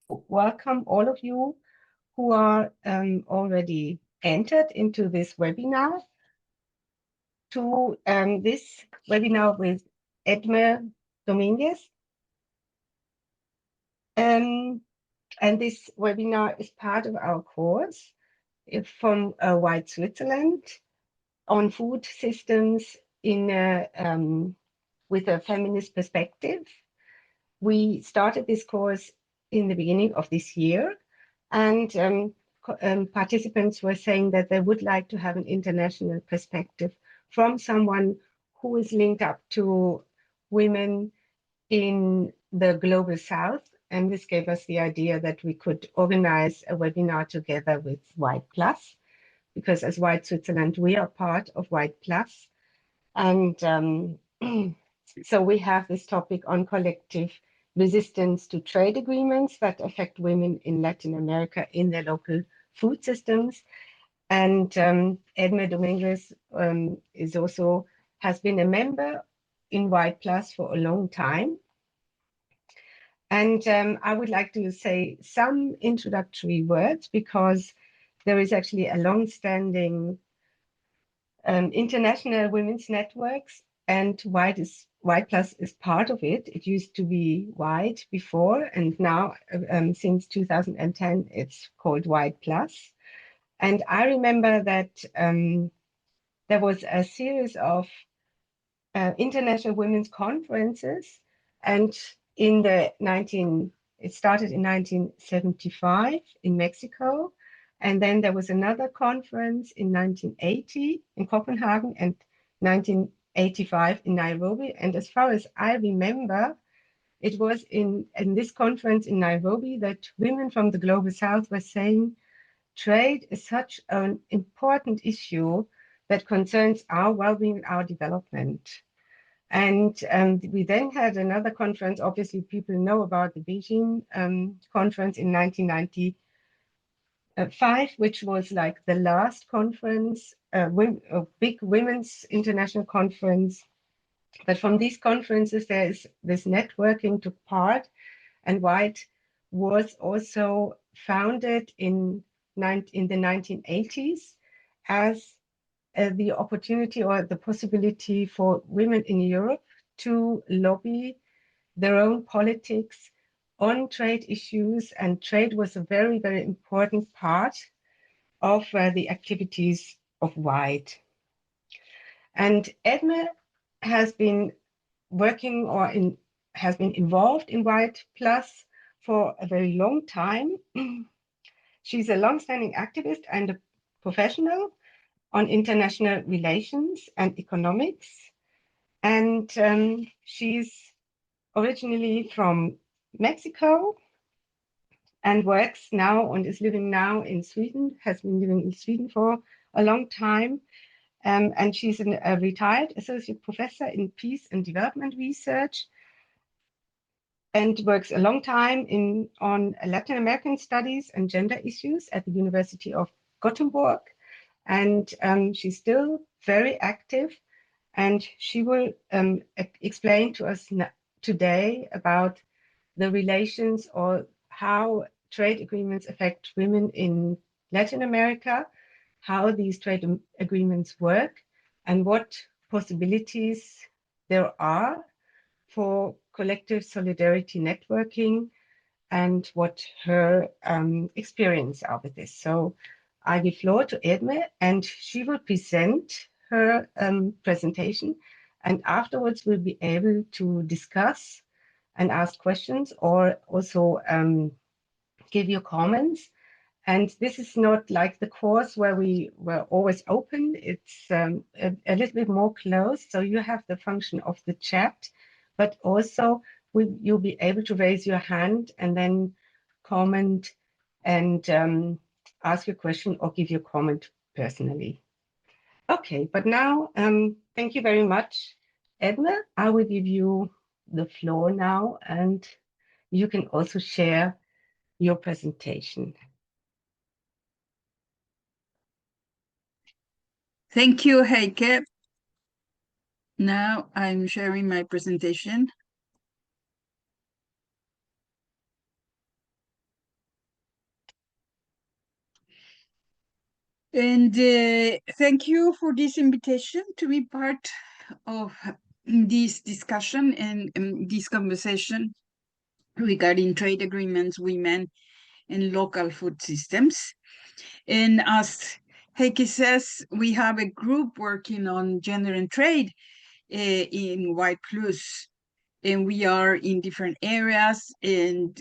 welcome all of you who are already entered into this webinar to this webinar with Edmé Dominguez. And this webinar is part of our course from White Switzerland on food systems in with a feminist perspective. We started this course in the beginning of this year, and participants were saying that they would like to have an international perspective from someone who is linked up to women in the global south. And this gave us the idea that we could organize a webinar together with White Plus, because as White Switzerland, we are part of White Plus. And so we have this topic on collective resistance to trade agreements that affect women in Latin America in their local food systems. And Edmé Dominguez has been a member in White Plus for a long time. And I would like to say some introductory words, because there is actually a long-standing international women's networks, and White Plus is part of it. It used to be White before, and now since 2010 it's called White Plus. And I remember that there was a series of international women's conferences, and it started in 1975 in Mexico, and then there was another conference in 1980 in Copenhagen and 1985 in Nairobi. And as far as I remember, it was in this conference in Nairobi that women from the global south were saying trade is such an important issue that concerns our well-being, our development. And we then had another conference. Obviously, people know about the Beijing conference in 1995, which was like the last conference, a big women's international conference. But from these conferences, there is this networking took part, and White was also founded in the 1980s as the opportunity or the possibility for women in Europe to lobby their own politics on trade issues. And trade was a very, very important part of the activities of White. And Edmé has been working has been involved in White Plus for a very long time. She's a long-standing activist and a professional on international relations and economics. And she's originally from Mexico and works now and is living now in Sweden, has been living in Sweden for a long time. And she's a retired associate professor in peace and development research, and works a long time on Latin American studies and gender issues at the University of Gothenburg. And she's still very active, and she will explain to us today about the relations or how trade agreements affect women in Latin America, how these trade agreements work, and what possibilities there are for collective solidarity networking, and what her experience are with this. So I give floor to Edmé, and she will present her presentation, and afterwards we'll be able to discuss and ask questions, or also give you comments. And this is not like the course where we were always open. It's a little bit more closed. So you have the function of the chat, but also you'll be able to raise your hand and then comment and ask your question or give your comment personally. Okay, but now, thank you very much, Edmé. I will give you the floor now, and you can also share your presentation. Thank you, Heike. Now I'm sharing my presentation. And thank you for this invitation to be part of this discussion and this conversation regarding trade agreements, women, and local food systems. And as Heike says, we have a group working on gender and trade in White Plus, and we are in different areas, and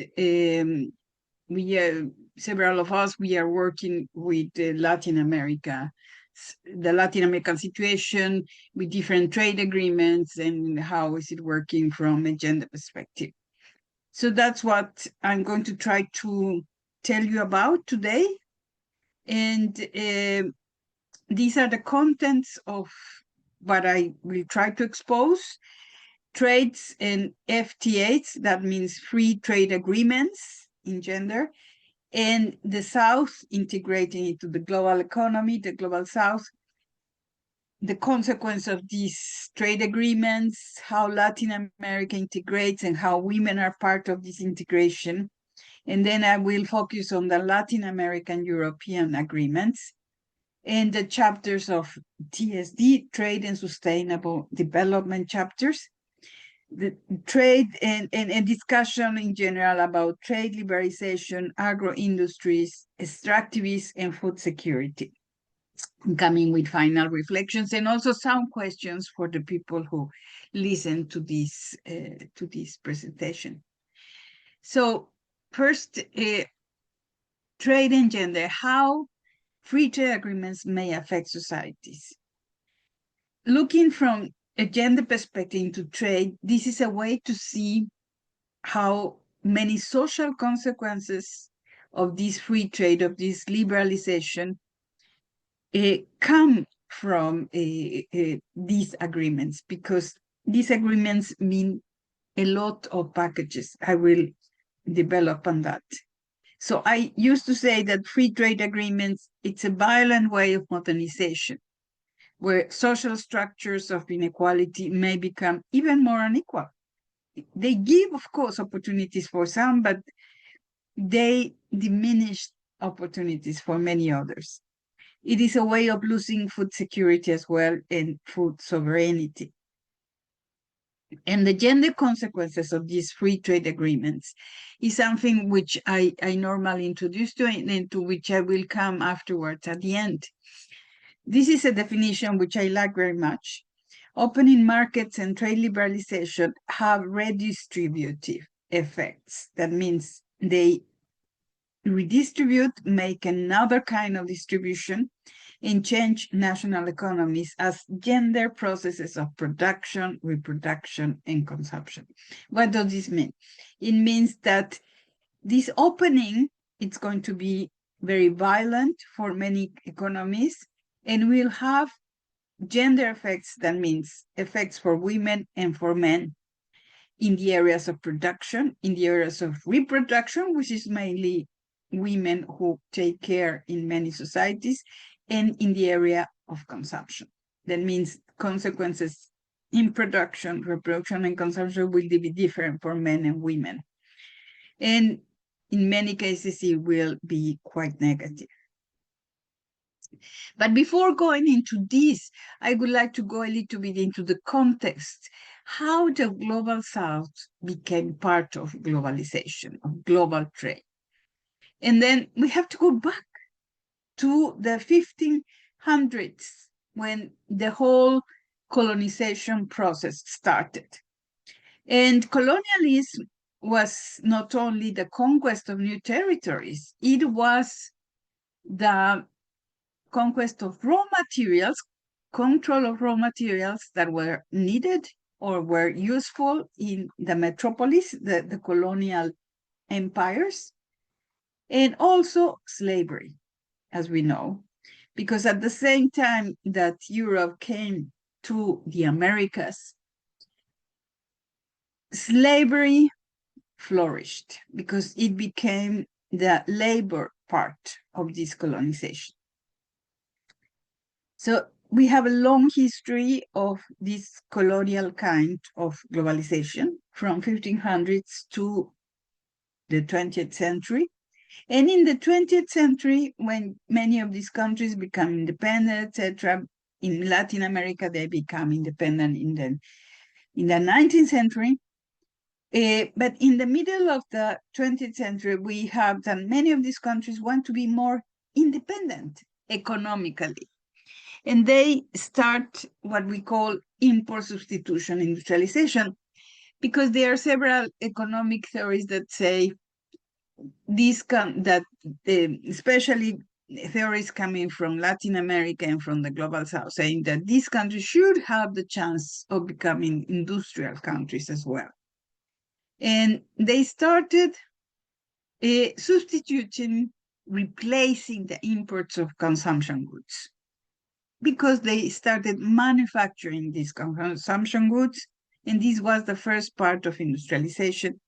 several of us, we are working with Latin America, the Latin American situation with different trade agreements and how is it working from a gender perspective. So that's what I'm going to try to tell you about today. And these are the contents of what I will try to expose. Trades and FTAs, that means free trade agreements in gender, and the South integrating into the global economy, the global South, the consequence of these trade agreements, how Latin America integrates and how women are part of this integration. And then I will focus on the Latin American European agreements and the chapters of TSD, Trade and Sustainable Development chapters, the trade and discussion in general about trade liberalization, agro-industries, extractivism, and food security. Coming with final reflections and also some questions for the people who listen to this presentation. So first, trade and gender, how free trade agreements may affect societies. Looking from a gender perspective into trade, this is a way to see how many social consequences of this free trade, of this liberalization, come from these agreements, because these agreements mean a lot of packages. I will develop on that. So I used to say that free trade agreements, it's a violent way of modernization, where social structures of inequality may become even more unequal. They give, of course, opportunities for some, but they diminish opportunities for many others. It is a way of losing food security as well and food sovereignty. And the gender consequences of these free trade agreements is something which I normally introduce to and to which I will come afterwards at the end. This is a definition which I like very much. Opening markets and trade liberalization have redistributive effects. That means they redistribute, make another kind of distribution, and change national economies as gender processes of production, reproduction, and consumption. What does this mean? It means that this opening, it's going to be very violent for many economies, and will have gender effects. That means effects for women and for men in the areas of production, in the areas of reproduction, which is mainly women who take care in many societies, and in the area of consumption. That means consequences in production, reproduction, and consumption will be different for men and women. And in many cases, it will be quite negative. But before going into this, I would like to go a little bit into the context, how the Global South became part of globalization, of global trade. And then we have to go back to the 1500s, when the whole colonization process started. And colonialism was not only the conquest of new territories, it was the conquest of raw materials, control of raw materials that were needed or were useful in the metropolis, the colonial empires, and also slavery, as we know, because at the same time that Europe came to the Americas, slavery flourished because it became the labor part of this colonization. So we have a long history of this colonial kind of globalization from 1500s to the 20th century. And in the 20th century, when many of these countries become independent, etc., in Latin America, they become independent in the 19th century. But in the middle of the 20th century, we have that many of these countries want to be more independent economically. And they start what we call import substitution industrialization, because there are several economic theories that say especially theories coming from Latin America and from the global south, saying that these countries should have the chance of becoming industrial countries as well. And they started substituting, replacing the imports of consumption goods, because they started manufacturing these consumption goods. And this was the first part of industrialization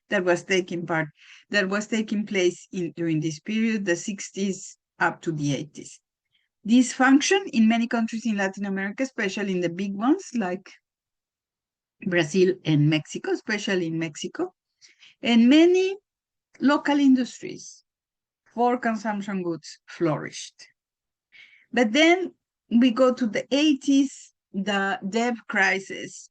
that was taking place during this period, the 60s up to the 80s. This functioned in many countries in Latin America, especially in the big ones like Brazil and Mexico, especially in Mexico. And many local industries for consumption goods flourished. But then we go to the 80s, the debt crisis,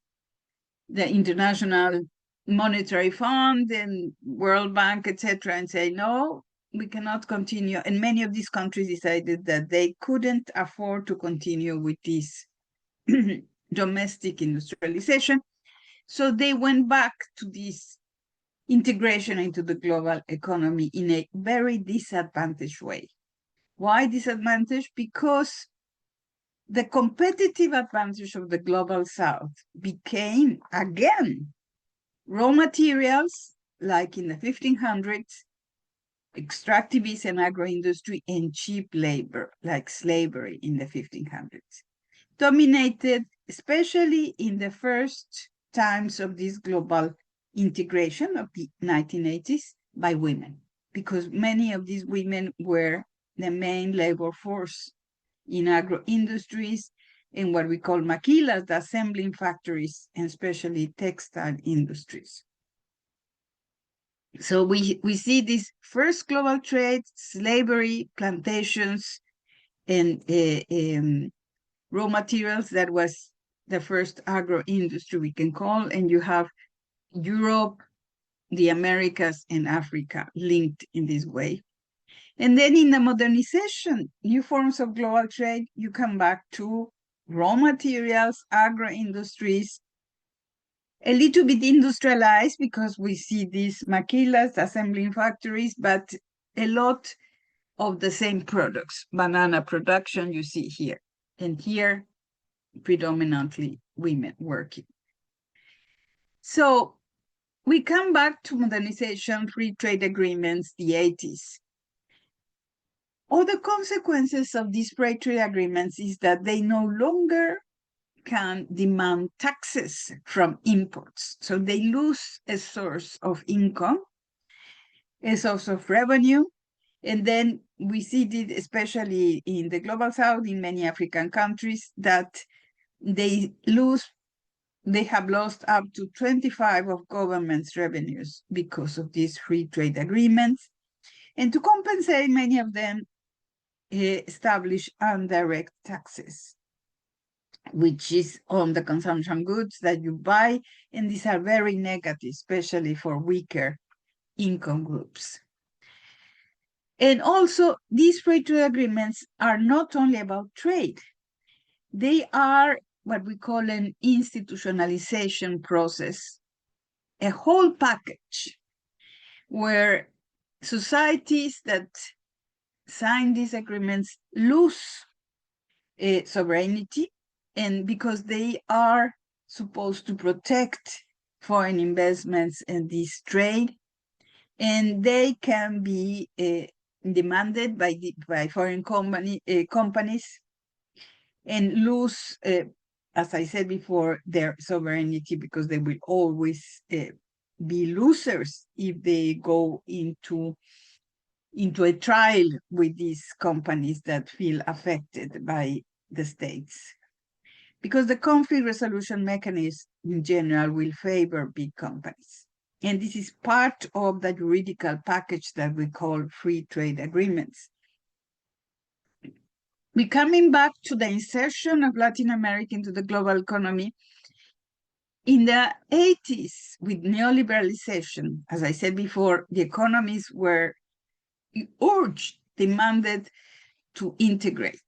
the International Monetary Fund and World Bank, etc., and say, no, we cannot continue. And many of these countries decided that they couldn't afford to continue with this domestic industrialization. So they went back to this integration into the global economy in a very disadvantaged way. Why disadvantaged? Because the competitive advantage of the global south became, again, raw materials, like in the 1500s, extractivism and agro-industry, and cheap labor, like slavery in the 1500s, dominated, especially in the first times of this global integration of the 1980s, by women, because many of these women were the main labor force in agro-industries and what we call maquilas, the assembling factories, and especially textile industries. So we see this first global trade, slavery, plantations, and raw materials. That was the first agro-industry we can call, and you have Europe, the Americas, and Africa linked in this way. And then in the modernization, new forms of global trade, you come back to raw materials, agro-industries, a little bit industrialized because we see these maquilas, assembling factories, but a lot of the same products. Banana production you see here, and here predominantly women working. So we come back to modernization, free trade agreements, the 80s. All the consequences of these free trade agreements is that they no longer can demand taxes from imports. So they lose a source of income, a source of revenue. And then we see it, especially in the global south, in many African countries, that they have lost up to 25 of government's revenues because of these free trade agreements. And to compensate, many of them establish indirect taxes, which is on the consumption goods that you buy. And these are very negative, especially for weaker income groups. And also, these free trade agreements are not only about trade. They are what we call an institutionalization process, a whole package where societies that sign these agreements lose sovereignty, and because they are supposed to protect foreign investments and this trade, and they can be demanded by foreign companies and lose, as I said before, their sovereignty, because they will always be losers if they go into a trial with these companies that feel affected by the states. Because the conflict resolution mechanism in general will favor big companies. And this is part of the juridical package that we call free trade agreements. We're coming back to the insertion of Latin America into the global economy. In the 80s, with neoliberalization, as I said before, the economies were urged, demanded to integrate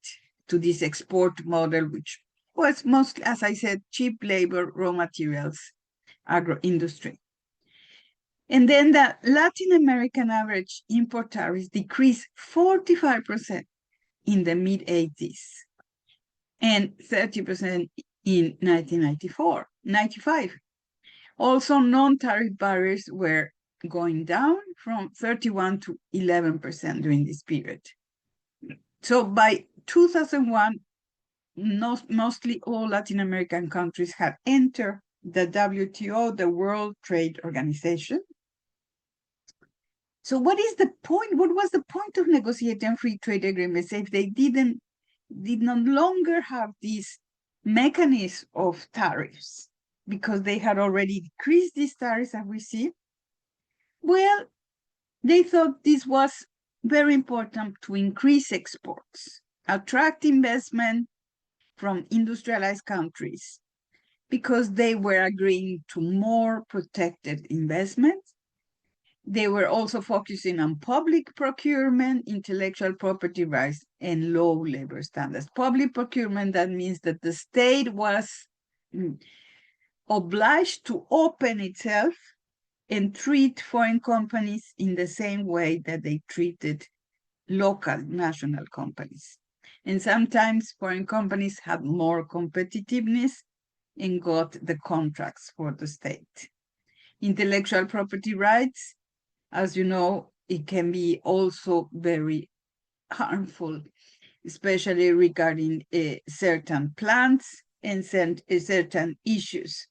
to this export model, which was mostly, as I said, cheap labor, raw materials, agro-industry. And then the Latin American average import tariffs decreased 45% in the mid-80s and 30% in 1995. Also, non-tariff barriers were going down from 31 to 11% during this period. So by 2001, mostly all Latin American countries had entered the WTO, the World Trade Organization. So what is the point? What was the point of negotiating free trade agreements if they did no longer have this mechanism of tariffs, because they had already decreased these tariffs, as we see? Well, they thought this was very important to increase exports, attract investment from industrialized countries, because they were agreeing to more protected investments. They were also focusing on public procurement, intellectual property rights, and low labor standards. Public procurement, that means that the state was obliged to open itself and treat foreign companies in the same way that they treated local national companies. And sometimes foreign companies had more competitiveness and got the contracts for the state. Intellectual property rights, as you know, it can be also very harmful, especially regarding certain plants and certain issues.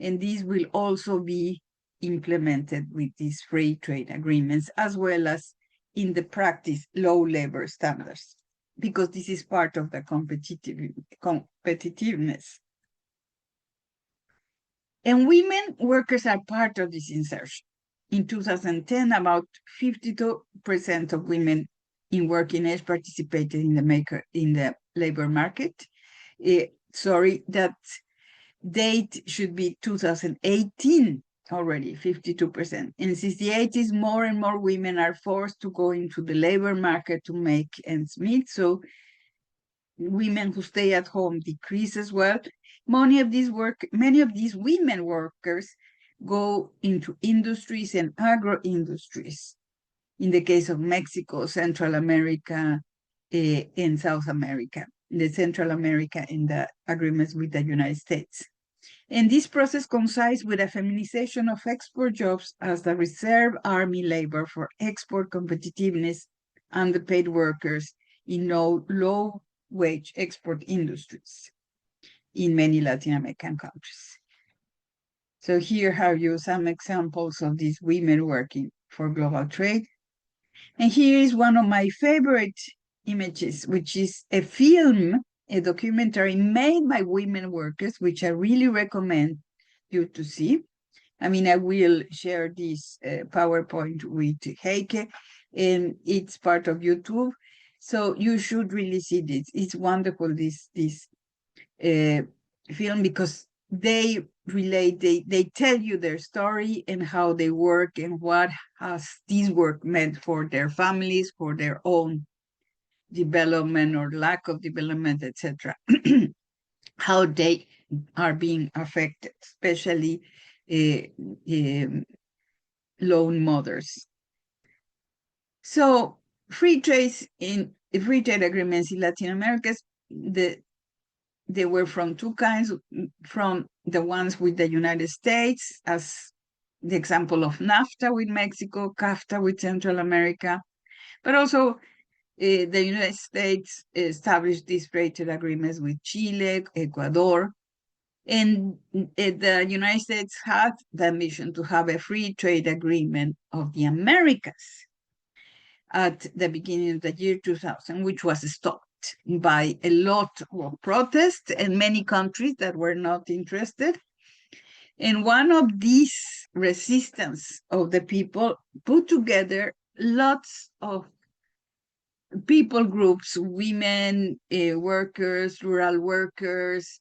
And these will also be implemented with these free trade agreements, as well as in the practice, low labor standards, because this is part of the competitiveness. And women workers are part of this insertion. In 2010, about 52% of women in working age participated in the labor market. That date should be 2018 already, 52%. And since the 80s, more and more women are forced to go into the labor market to make ends meet. So women who stay at home decrease as well. Many of these women workers go into industries and agro-industries. In the case of Mexico, Central America, and South America, Central America in the agreements with the United States. And this process coincides with a feminization of export jobs as the reserve army labor for export competitiveness and the paid workers in low-wage export industries in many Latin American countries. So here have you some examples of these women working for global trade. And here is one of my favorite images, which is a film, a documentary made by women workers, which I really recommend you to see. I mean, I will share this PowerPoint with Heike, and it's part of YouTube. So you should really see this. It's wonderful, this film, because they tell you their story and how they work and what has this work meant for their families, for their own development or lack of development, etc. How they are being affected, especially lone mothers. So free trade agreements in Latin America, they were from two kinds, from the ones with the United States, as the example of NAFTA with Mexico, CAFTA with Central America, but also the United States established these free trade agreements with Chile, Ecuador, and the United States had the mission to have a free trade agreement of the Americas at the beginning of the year 2000, which was stopped by a lot of protests and many countries that were not interested. And one of these resistance of the people put together lots of people groups, women, workers, rural workers,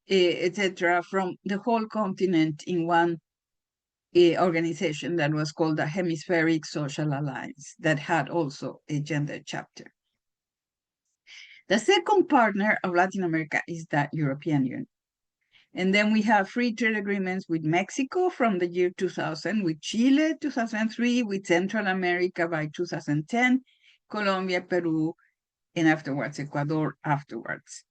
etc., from the whole continent in one organization that was called the Hemispheric Social Alliance, that had also a gender chapter. The second partner of Latin America is the European Union. And then we have free trade agreements with Mexico from the year 2000, with Chile 2003, with Central America by 2010, Colombia, Peru, and afterwards Ecuador afterwards.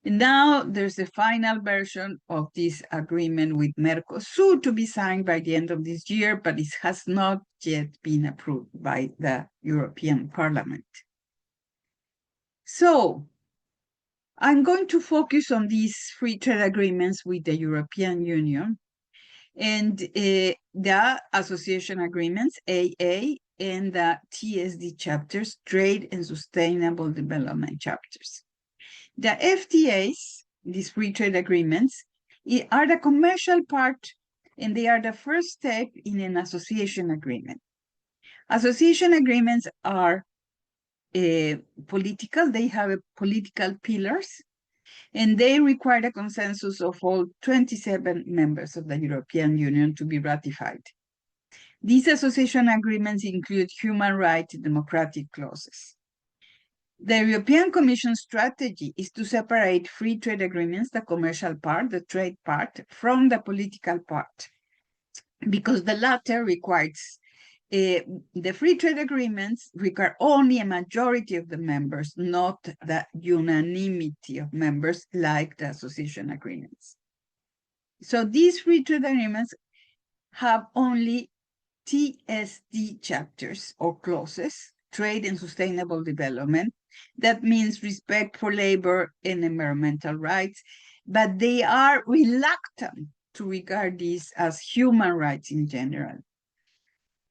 And now there's the final version of this agreement with Mercosur to be signed by the end of this year, but it has not yet been approved by the European Parliament. So I'm going to focus on these free trade agreements with the European Union and the association agreements, AA, and the TSD chapters, Trade and Sustainable Development chapters. The FTAs, these free trade agreements, are the commercial part, and they are the first step in an association agreement. Association agreements are political, they have political pillars, and they require the consensus of all 27 members of the European Union to be ratified. These association agreements include human rights and democratic clauses. The European Commission strategy is to separate free trade agreements, the commercial part, the trade part, from the political part, because the latter requires the free trade agreements require only a majority of the members, not the unanimity of members like the association agreements. So these free trade agreements have only TSD chapters or clauses, trade and sustainable development. That means respect for labor and environmental rights, but they are reluctant to regard these as human rights in general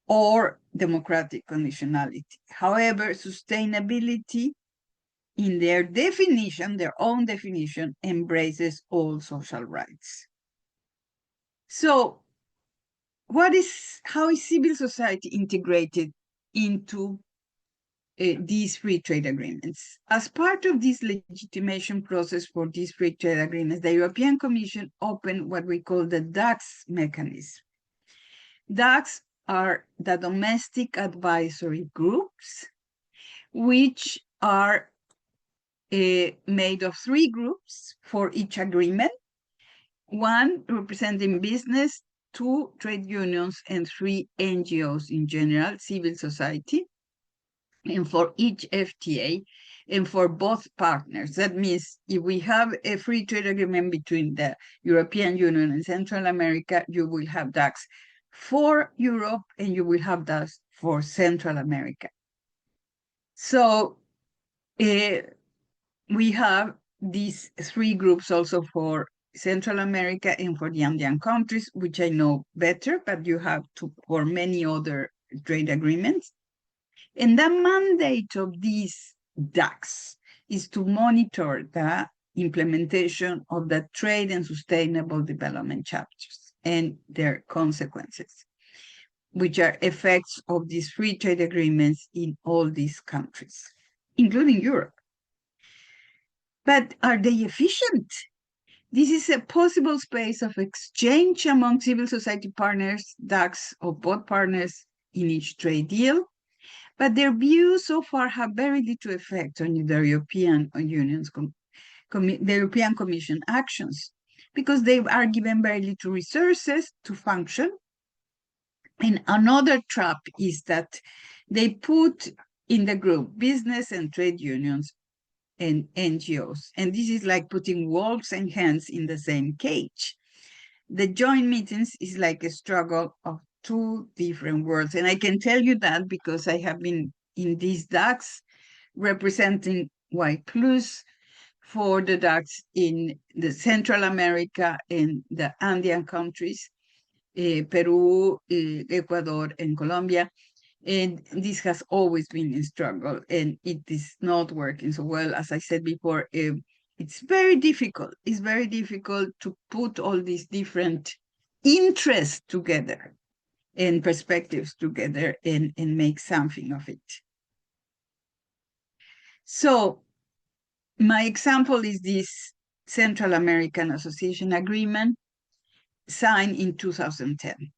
or democratic conditionality. However, sustainability in their definition, their own definition, embraces all social rights. So how is civil society integrated into these free trade agreements? As part of this legitimation process for these free trade agreements, the European Commission opened what we call the DAX mechanism. DAX are the domestic advisory groups, which are made of 3 groups for each agreement, 1 representing business, 2 trade unions, and 3 NGOs in general, civil society, and for each FTA, and for both partners. That means if we have a free trade agreement between the European Union and Central America, you will have DAX for Europe, and you will have DAX for Central America. So we have these 3 groups also for Central America and for the Andean countries, which I know better, but you have for many other trade agreements. And the mandate of these DAX is to monitor the implementation of the trade and sustainable development chapters and their consequences, which are effects of these free trade agreements in all these countries, including Europe. But are they efficient? This is a possible space of exchange among civil society partners, DAX of both partners in each trade deal, but their views so far have very little effect on the European Union's the European Commission actions, because they are given very little resources to function. And another trap is that they put in the group business and trade unions and NGOs. And this is like putting wolves and hens in the same cage. The joint meetings is like a struggle of 2 different worlds. And I can tell you that because I have been in these DAX representing Y Plus for the DAX in the Central America and the Andean countries, Peru, Ecuador, and Colombia. And this has always been a struggle, and it is not working so well. As I said before, it's very difficult. It's very difficult to put all these different interests together and perspectives together and make something of it. So my example is this Central American Association Agreement signed in 2010.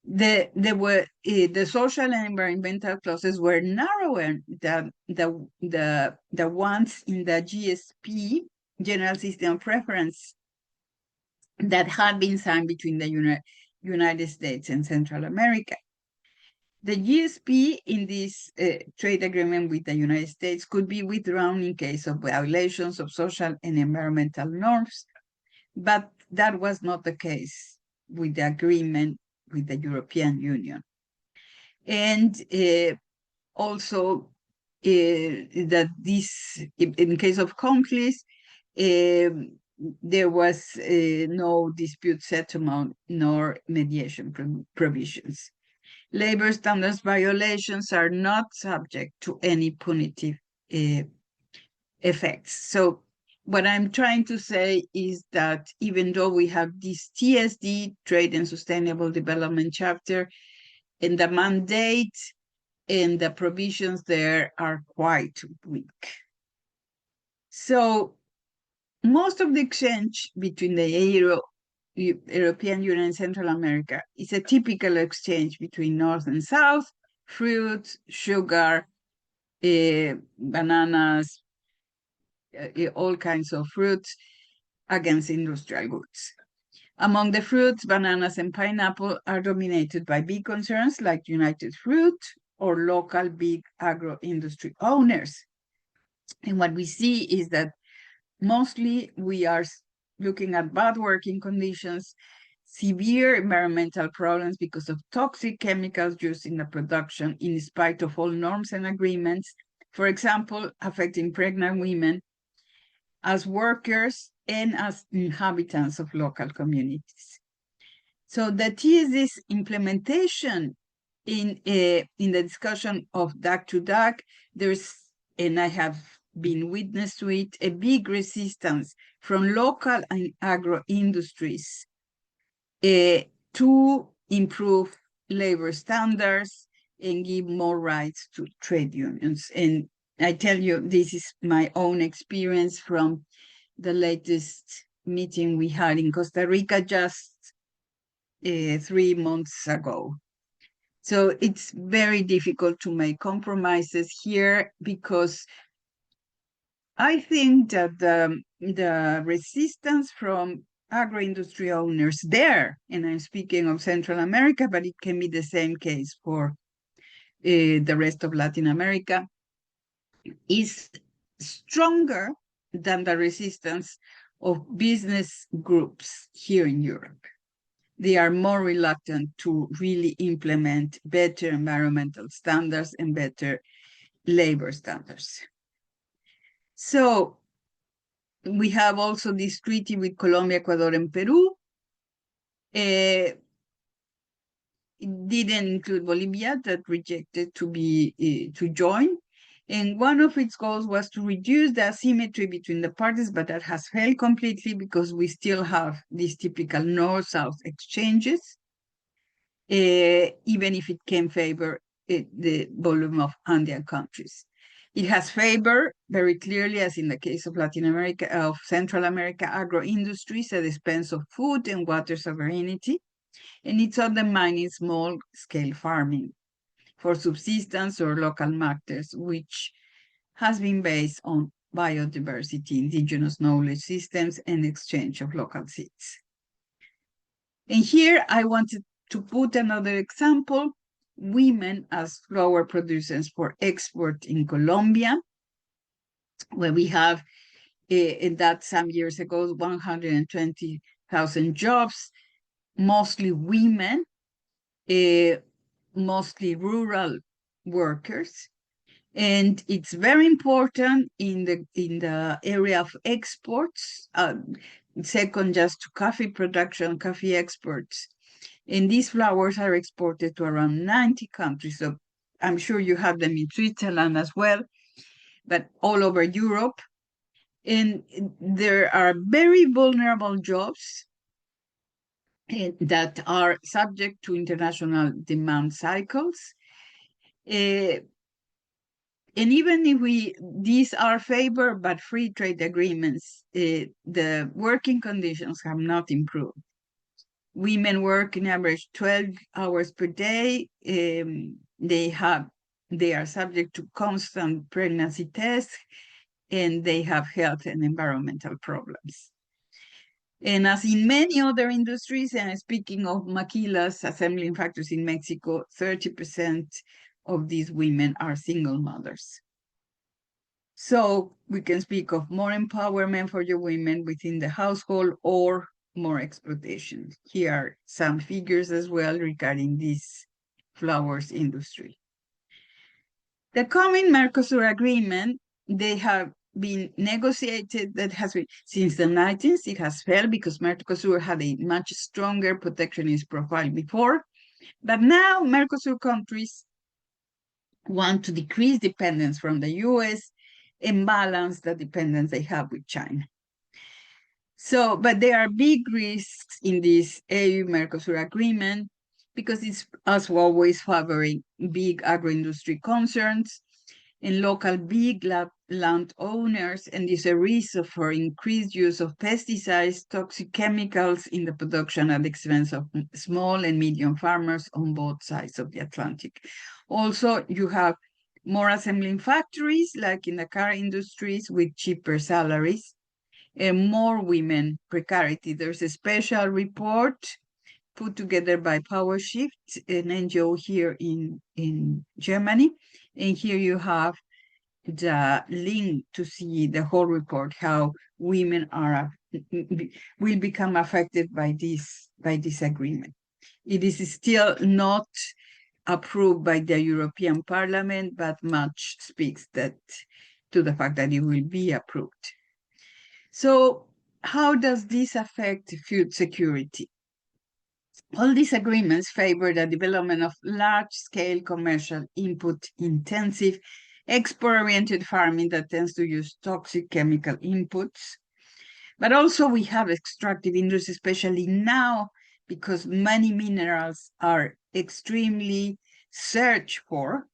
The social and environmental clauses were narrower than the ones in the GSP, General System of Preference, that had been signed between the United States and Central America. The GSP in this trade agreement with the United States could be withdrawn in case of violations of social and environmental norms, but that was not the case with the agreement with the European Union. And also that this, in case of conflicts, there was no dispute settlement nor mediation provisions. Labor standards violations are not subject to any punitive effects. So what I'm trying to say is that even though we have this TSD, Trade and Sustainable Development chapter, and the mandate and the provisions there are quite weak. So most of the exchange between the European Union and Central America is a typical exchange between North and South, fruits, sugar, bananas, all kinds of fruits against industrial goods. Among the fruits, bananas and pineapple are dominated by big concerns like United Fruit or local big agro-industry owners. And what we see is that mostly we are looking at bad working conditions, severe environmental problems because of toxic chemicals used in the production in spite of all norms and agreements, for example, affecting pregnant women as workers and as inhabitants of local communities. So the TSD's implementation in the discussion of DAC to DAC, there's, and I have been witness to it, a big resistance from local and agro industries to improve labor standards and give more rights to trade unions. And I tell you, this is my own experience from the latest meeting we had in Costa Rica just 3 months ago. So it's very difficult to make compromises here because I think that the resistance from agro-industry owners there, and I'm speaking of Central America, but it can be the same case for the rest of Latin America, is stronger than the resistance of business groups here in Europe. They are more reluctant to really implement better environmental standards and better labor standards. So we have also this treaty with Colombia, Ecuador, and Peru. It didn't include Bolivia, that rejected to join. And one of its goals was to reduce the asymmetry between the parties, but that has failed completely because we still have these typical North-South exchanges, even if it can favor the volume of Andean countries. It has favored very clearly, as in the case of Latin America, of Central America, agro-industries at the expense of food and water sovereignty, and it's undermining small-scale farming for subsistence or local markets, which has been based on biodiversity, indigenous knowledge systems, and exchange of local seeds. And here I wanted to put another example, women as flower producers for export in Colombia, where we have, in that some years ago, 120,000 jobs, mostly women, mostly rural workers. And it's very important in the area of exports, second just to coffee production, coffee exports. And these flowers are exported to around 90 countries. So I'm sure you have them in Switzerland as well, but all over Europe. And there are very vulnerable jobs that are subject to international demand cycles. And even if these are favor but free trade agreements, the working conditions have not improved. Women work in average 12 hours per day. They are subject to constant pregnancy tests, and they have health and environmental problems. And as in many other industries, and speaking of maquilas, assembling factories in Mexico, 30% of these women are single mothers. So we can speak of more empowerment for your women within the household or more exploitation. Here are some figures as well regarding this flowers industry. The coming Mercosur agreement, they have been negotiated, that has been since the 90s. It has failed because Mercosur had a much stronger protectionist profile before. But now Mercosur countries want to decrease dependence from the US and balance the dependence they have with China. So, but there are big risks in this EU-Mercosur agreement because it's, as always, favoring big agro-industry concerns and local big landowners, and there's a risk for increased use of pesticides, toxic chemicals in the production at the expense of small and medium farmers on both sides of the Atlantic. Also, you have more assembling factories, like in the car industries, with cheaper salaries, and more women precarity. There's a special report put together by PowerShift, an NGO here in Germany. And here you have the link to see the whole report, how women will become affected by this agreement. It is still not approved by the European Parliament, but much speaks to the fact that it will be approved. So how does this affect food security? All these agreements favor the development of large-scale commercial input-intensive, export-oriented farming that tends to use toxic chemical inputs. But also we have extractive industry, especially now, because many minerals are extremely searched for.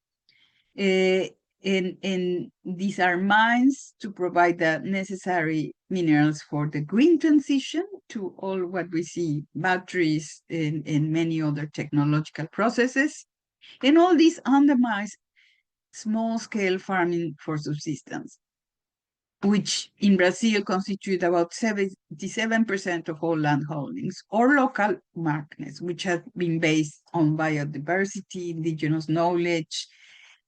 And these are mines to provide the necessary minerals for the green transition to all what we see, batteries and many other technological processes. And all this undermines small-scale farming for subsistence, which in Brazil constitute about 77% of all land holdings, or local markets, which have been based on biodiversity, indigenous knowledge,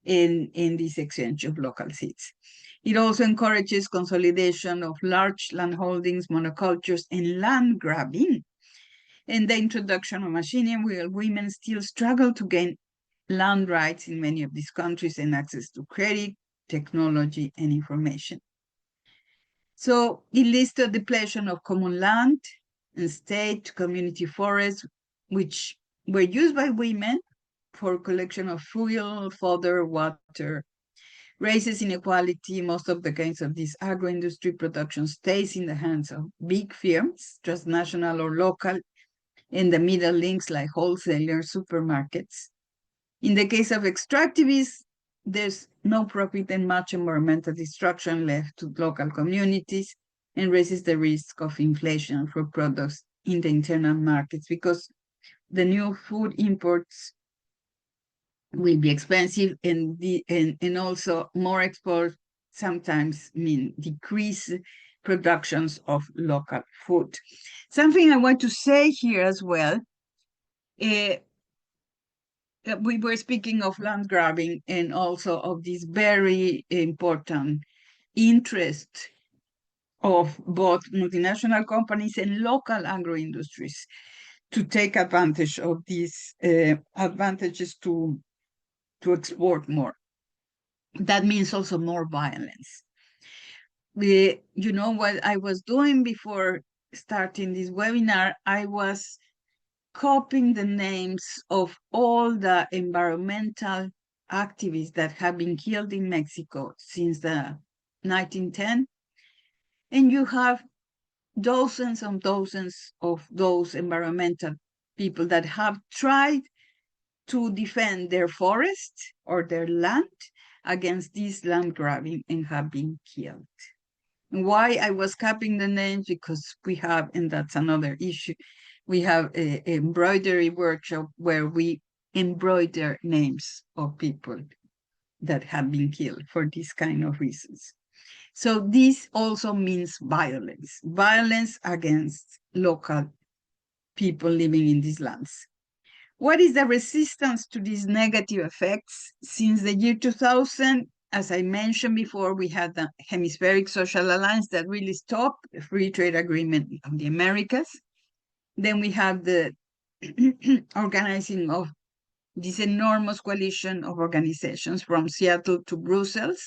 in this exchange of local seeds. It also encourages consolidation of large land holdings, monocultures, and land grabbing. And the introduction of machinery, where women still struggle to gain land rights in many of these countries and access to credit, technology, and information. So it leads to depletion of common land and state community forests, which were used by women for collection of fuel, fodder, water, raises inequality. Most of the gains of this agro-industry production stays in the hands of big firms, transnational or local, and the middle links like wholesalers, supermarkets. In the case of extractivists, there's no profit and much environmental destruction left to local communities, and raises the risk of inflation for products in the internal markets, because the new food imports will be expensive, and also more export sometimes mean decreased productions of local food. Something I want to say here as well, we were speaking of land grabbing and also of this very important interest of both multinational companies and local agro-industries to take advantage of these advantages to export more. That means also more violence. You know what I was doing before starting this webinar? I was copying the names of all the environmental activists that have been killed in Mexico since the 1910. And you have dozens and dozens of those environmental people that have tried to defend their forest or their land against this land grabbing and have been killed. And why I was capping the names, because we have, and that's another issue, we have a embroidery workshop where we embroider names of people that have been killed for these kind of reasons. So this also means violence, violence against local people living in these lands. What is the resistance to these negative effects? Since the year 2000, as I mentioned before, we had the Hemispheric Social Alliance that really stopped the free trade agreement of the Americas. Then we have the organizing of this enormous coalition of organizations from Seattle to Brussels.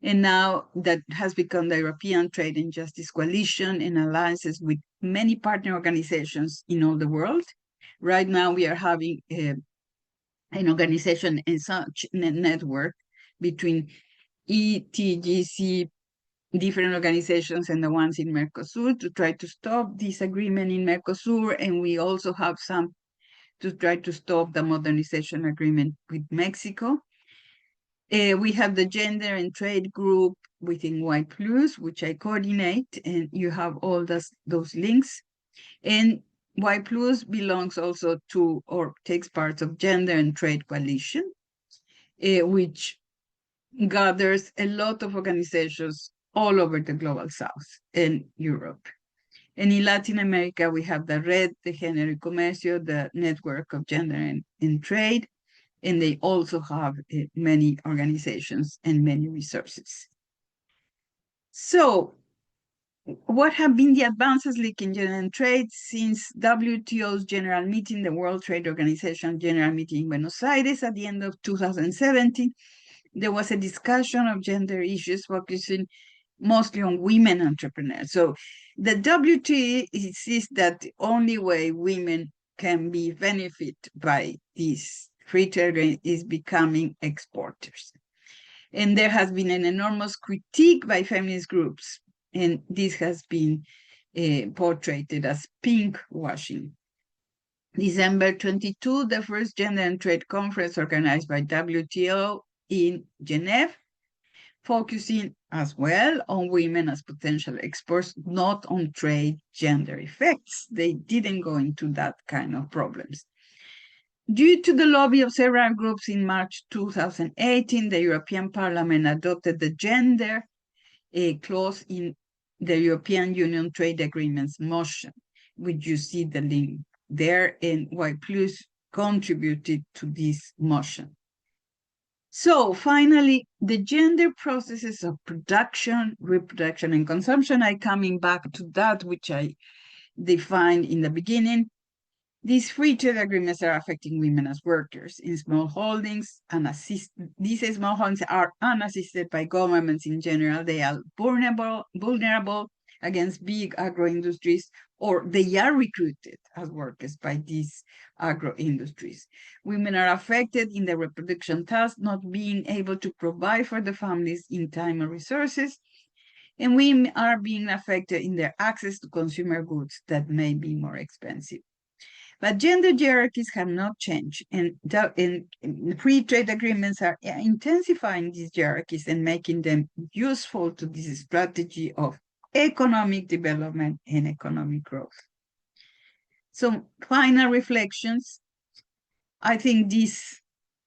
And now that has become the European Trade and Justice Coalition and alliances with many partner organizations in all the world. Right now, we are having an organization and such network between ETGC, different organizations, and the ones in Mercosur to try to stop this agreement in Mercosur. And we also have some to try to stop the modernization agreement with Mexico. We have the gender and trade group within Y+, which I coordinate, and you have all those links. And Y+ belongs also to, or takes part of, Gender and Trade Coalition, which gathers a lot of organizations all over the global South and Europe. And in Latin America, we have the Red de Género y Comercio, the Network of Gender and Trade, and they also have many organizations and many resources. So what have been the advances in gender and trade since WTO's General Meeting, the World Trade Organization General Meeting in Buenos Aires at the end of 2017? There was a discussion of gender issues focusing mostly on women entrepreneurs. So the WTO insists that the only way women can be benefit by this free trade is becoming exporters. And there has been an enormous critique by feminist groups, and this has been portrayed as pink washing. December 22, the first Gender and Trade Conference organized by WTO in Geneva, focusing as well on women as potential exports, not on trade gender effects. They didn't go into that kind of problems. Due to the lobby of several groups in March 2018, the European Parliament adopted the gender clause in the European Union trade agreements motion, which you see the link there, and Y+ contributed to this motion. So finally, the gender processes of production, reproduction, and consumption, I'm coming back to that, which I defined in the beginning. These free trade agreements are affecting women as workers in small holdings, and these small holdings are unassisted by governments in general. They are vulnerable against big agro industries, or they are recruited as workers by these agro industries. Women are affected in the reproduction task, not being able to provide for the families in time and resources, and women are being affected in their access to consumer goods that may be more expensive. But gender hierarchies have not changed, and free trade agreements are intensifying these hierarchies and making them useful to this strategy of economic development and economic growth. So final reflections, I think these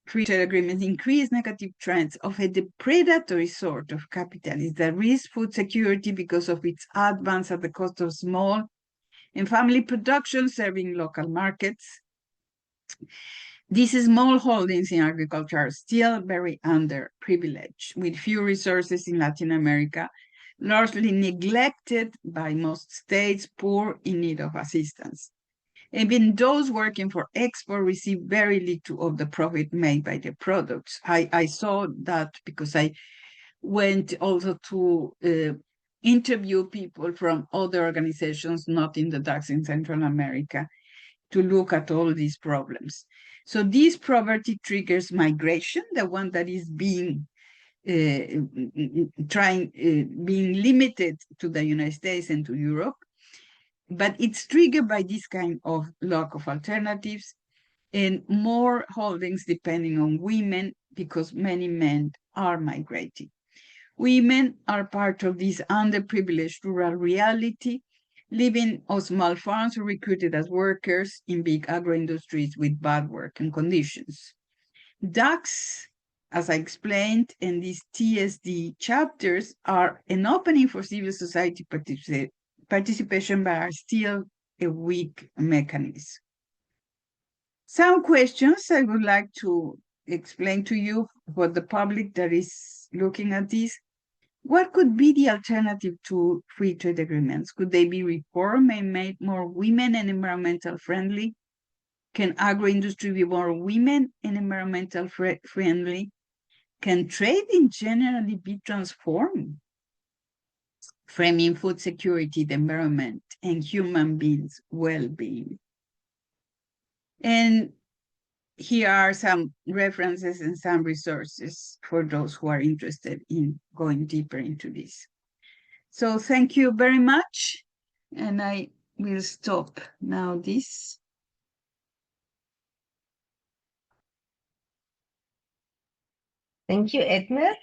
free trade agreements increase negative trends of a depredatory sort of capitalism that risks food security because of its advance at the cost of small and family production serving local markets. These small holdings in agriculture are still very underprivileged, with few resources in Latin America, largely neglected by most states, poor, in need of assistance. Even those working for export receive very little of the profit made by their products. I saw that because I went also to interview people from other organizations, not in the DAX in Central America, to look at all these problems. So this poverty triggers migration, the one that is being being limited to the United States and to Europe. But it's triggered by this kind of lack of alternatives and more holdings depending on women because many men are migrating. Women are part of this underprivileged rural reality, living on small farms or recruited as workers in big agro-industries with bad working conditions. DACs, as I explained in these TSD chapters, are an opening for civil society participation, but are still a weak mechanism. Some questions I would like to explain to you for the public that is looking at this. What could be the alternative to free trade agreements? Could they be reformed and made more women and environmental friendly? Can agro-industry be more women and environmental friendly? Can trade in generally be transformed, framing food security, the environment, and human beings' well-being? And here are some references and some resources for those who are interested in going deeper into this. So thank you very much. And I will stop now this. Thank you, Edmé.